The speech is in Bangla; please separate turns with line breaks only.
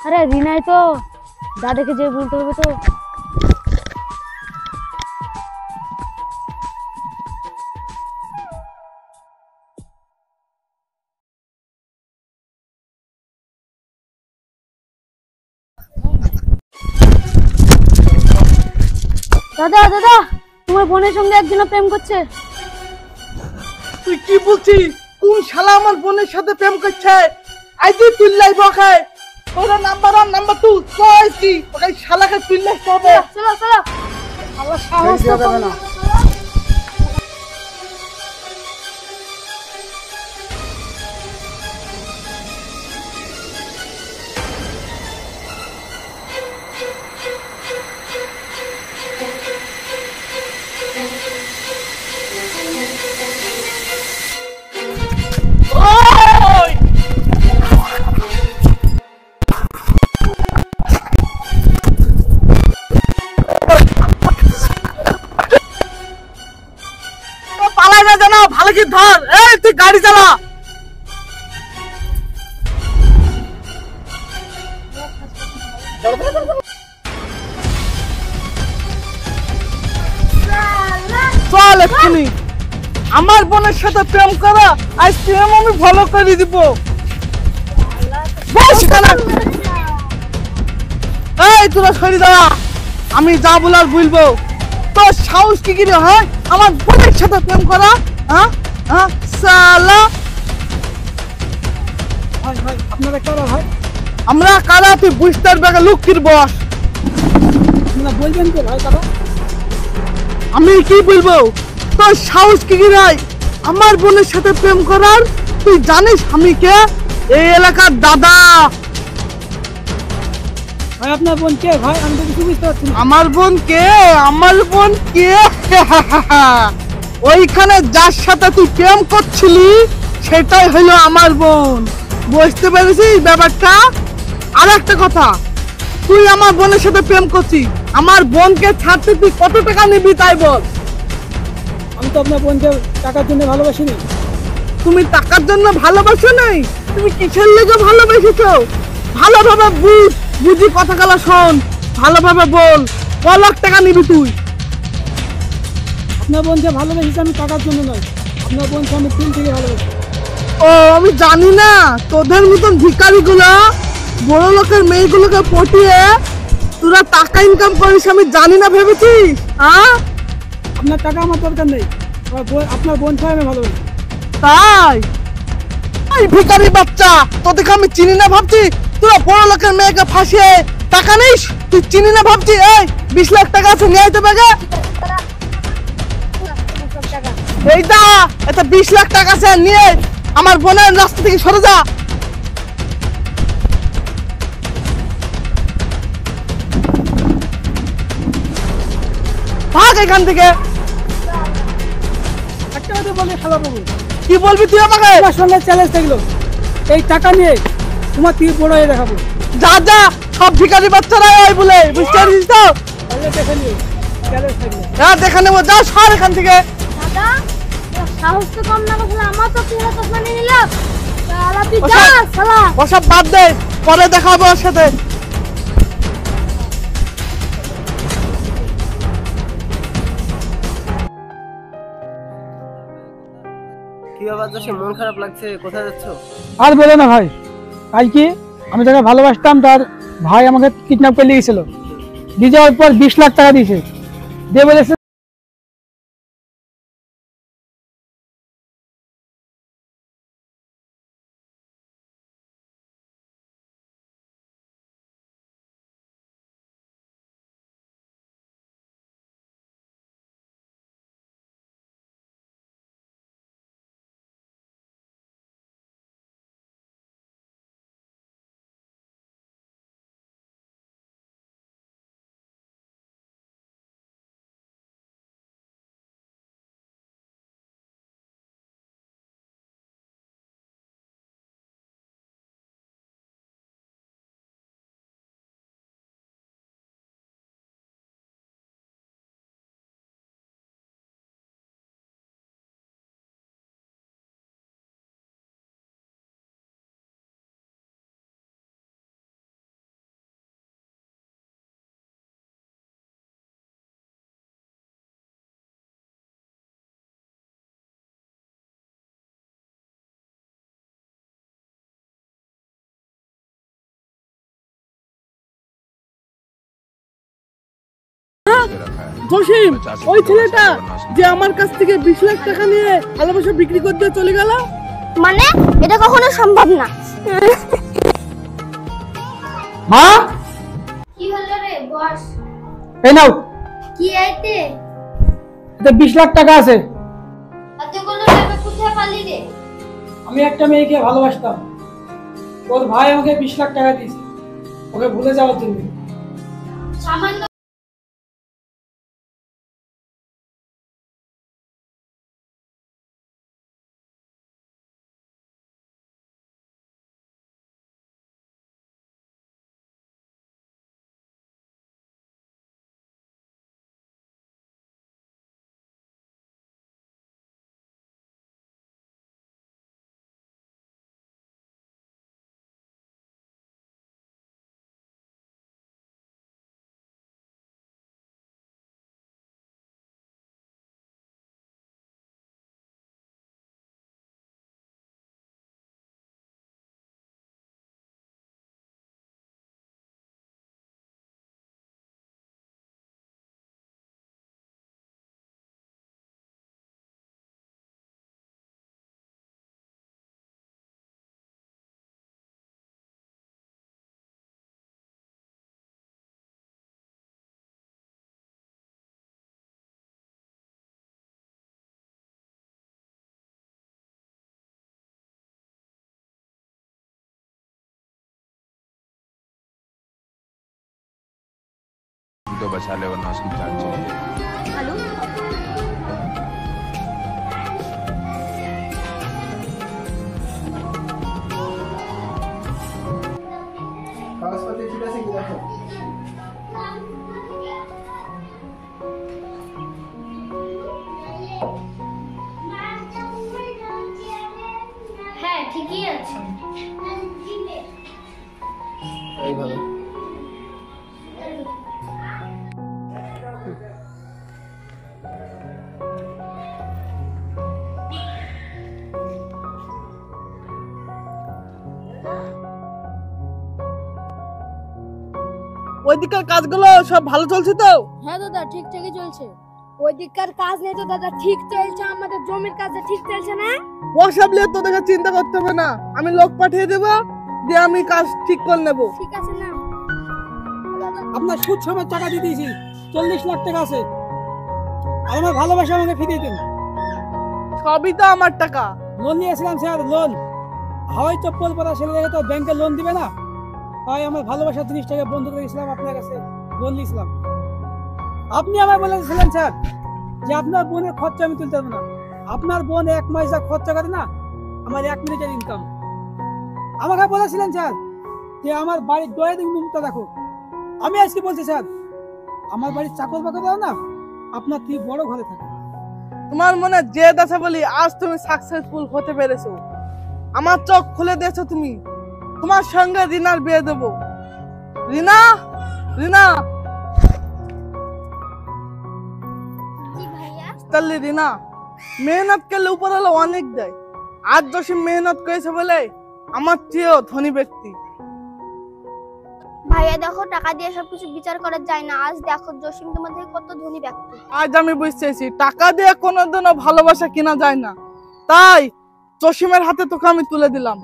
আরে রিনাই তো দাদাকে যে বলতে হবে তো। দাদা দাদা, তোমার বোনের সঙ্গে একজন প্রেম করছে।
তুই কি বলছিস? কোন শালা আমার বোনের সাথে প্রেম করছে? আইজি তুললাই বকায়। ওরা নাম্বার 1 নাম্বার 2 চয়েস কি? ওই শালাকে তুললাই হবে।
চলো চলো।
শালা সাহস তো কম না। পালাই না জানা ভালো কি ধর। এই তুই গাড়ি চালা। চল এক্ষুনি। আমার বোনের সাথে প্রেম করা আজ প্রেম আমি ভালো করে দিব। এই তোরা সরি দাঁড়া, আমি যা বলার বলবো। তোর সাহস কি করে হয় আমার বোনের সাথে প্রেম করা? হ্যাঁ হ্যাঁ সালা। ভাই ভাই আপনারা কারা ভাই? আমরা কারা তুই বুঝতার বাগা লুকির বস। আপনারা বলবেন তো ভাই কারা? আমি কি বলবো? তোর সাহস কি করে হয় আমার বোনের সাথে প্রেম করার? তুই জানিস আমি কে? এই এলাকার দাদা।
ভাই আপনার বোন কে ভাই? আমি তো কিছু বুঝতে পারছি না।
আমার বোন কে? আমার বোন কে? ওইখানে যার সাথে তুই প্রেম করছিলি সেটাই হলো আমার বোন। বুঝতে পেরেছিস ব্যাপারটা? আর একটা কথা, তুই আমার বোনের সাথে প্রেম করছিস, আমার বোনকে ছাড়তে তুই কত টাকা নিবি তাই বল।
আমি তো আপনার বোনকে টাকার জন্য ভালোবাসিনি।
তুমি টাকার জন্য ভালোবাসো নাই? তুমি কিসের লেগে ভালোবেসেছো? ভালোভাবে বুঝি কথা কালা শোন, ভালোভাবে বল। ক লাখ টাকা নিবি তুই?
আপনার বোনকে ভালোবেসেছি আমি টাকার জন্য নয়, আপনার বোনকে আমি দিল থেকে ভালোবাসি।
ও আমি জানি না তোদের মতন ভিখারি গুলো বড় লোকের মেয়েগুলোকে পটিয়ে তোরা টাকা ইনকাম করিস আমি জানি না ভেবেছিস? হ্যাঁ
আপনার টাকা আমার দরকার নেই, আপনার বোনকে আমি ভালোবাসি।
তাই? এই ভিখারি বাচ্চা, তোদেরকে আমি চিনি না ভাবছি? তোরা বড় লোকের মেয়েকে ফাঁসিয়ে টাকা নিস? তুই চিনি না ভাবছি? এই 20 লাখ টাকা আছে নিয়ে আইতে পারবে? এই দা, এটা 20 লাখ টাকা আছে নিয়ে আমার বোনের রাস্তা থেকে সরে যা। ভাগ এখান থেকে।
একটা কথা বলে খালা বাবু,
কি বলবি তুই আমাকে?
আমার সঙ্গে চ্যালেঞ্জ থাকলো, এই টাকা নিয়ে তোমার থেকে বড় হয়ে দেখাবো।
যা যা, সব ভিখারি বাচ্চারা ওই বলে, বুঝতে পারছিস তো?
তাহলে দেখে নিও, চ্যালেঞ্জ থাকলো।
হ্যাঁ দেখে নেবো, যা সর এখান থেকে।
দাদা সাহস তো কম না বলে আমার তো কি হাত মানে নিল। শালা তুই যা শালা।
ওসব বাদ দে, পরে দেখাবো ওর সাথে।
কি ব্যাপার তো, সে মন খারাপ লাগছে, কোথায় যাচ্ছ?
আর বলো না ভাই, আজ কি আমি যাকে ভালোবাসতাম তার ভাই আমাকে কিডন্যাপ করে নিয়ে গেছিল, দিয়ে যাওয়ার পর 20 লাখ টাকা দিয়েছে, দিয়ে বলেছে
জসিম, ওই ছেলেটা যে আমার কাছ থেকে 20 লাখ টাকা নিয়ে ভালোবাসা বিক্রি করতে চলে গেল।
মানে এটা কখনো সম্ভব না।
মা,
কি হলো রে বস?
এই নাও,
কি আইতে?
এতে 20 লাখ টাকা আছে।
এতগুলো টাকা কোথায় পালি রে?
আমি একটা মেয়েকে ভালোবাসতাম, ওর ভাই আমাকে 20 লাখ টাকা দিয়েছে ওকে ভুলে যাওয়ার জন্য।
সামান্য
तो बचा ले वरना उसकी जान चली जाएगी।
हेलो
কাগজপত্র ঠিক আছে কি দেখো?
হ্যাঁ ঠিকই আছে।
এইভাবে
ওইদিকের কাজগুলো সব ভালো চলছে তো?
হ্যাঁ দাদা ঠিকঠাকই চলছে। ওই দিককার কাজ নেই তো দাদা, ঠিক চলছে। আমাদের জমির কাজটা ঠিক চলছে না।
ওসব নিয়ে তো দেখে চিন্তা করতে হবে না, আমি লোক পাঠিয়ে দেবো, দিয়ে আমি কাজ ঠিক করে নেবো।
ঠিক আছে না?
আপনার সুদ সমেত টাকা দিয়ে দিয়েছি, 40 লাখ টাকা আছে। আর আমার ভালোবাসা আমাকে ফিরিয়ে দিন।
সবই তো আমার টাকা।
লোন নিয়েছিলাম স্যার, লোন। হাওয়াই চপ্পল পরা ছেলে দেখে তো ব্যাংকে লোন দিবে না, তাই আমার ভালোবাসার জিনিসটাকে বন্ধ করে দিয়েছিলাম, আপনার কাছে লোন নিয়েছিলাম। আপনি আমায় বলেছিলেন স্যার যে আপনার বোনের খরচা আমি তুলতে পারবো না। আপনার বোন 1 মাস যা খরচা করে না, আমার 1 মিনিটের ইনকাম। আমাকে বলেছিলেন স্যার যে আমার বাড়ির দয়া দিন মুখটা দেখো। আমি আজকে বলছি স্যার, আমার বাড়ির চাকর বাকর দাও না, আপনার তুই বড় ঘরে থাকে।
তোমার মনে জেদ আছে বলি আজ তুমি সাকসেসফুল হতে পেরেছো। আমার চোখ খুলে দিয়েছো তুমি। তোমার সঙ্গে রিনার বিয়ে দেবো। রিনা, রিনা,
জি ভাইয়া।
তাহলে রিনা, মেহনত করলে উপর হলো অনেক দেয়। আজ জসিম মেহনত করেছে বলে আমার চেয়েও ধনী ব্যক্তি।
ভাইয়া দেখো, টাকা দিয়ে সবকিছু বিচার করা যায় না। আজ দেখো জসিম তোমাদের কত ধনী ব্যক্তি।
আজ আমি বুঝতেছি টাকা দিয়ে কোনোদিনও ভালোবাসা কিনা যায় না। তাই জসিমের হাতে তোকে আমি তুলে দিলাম।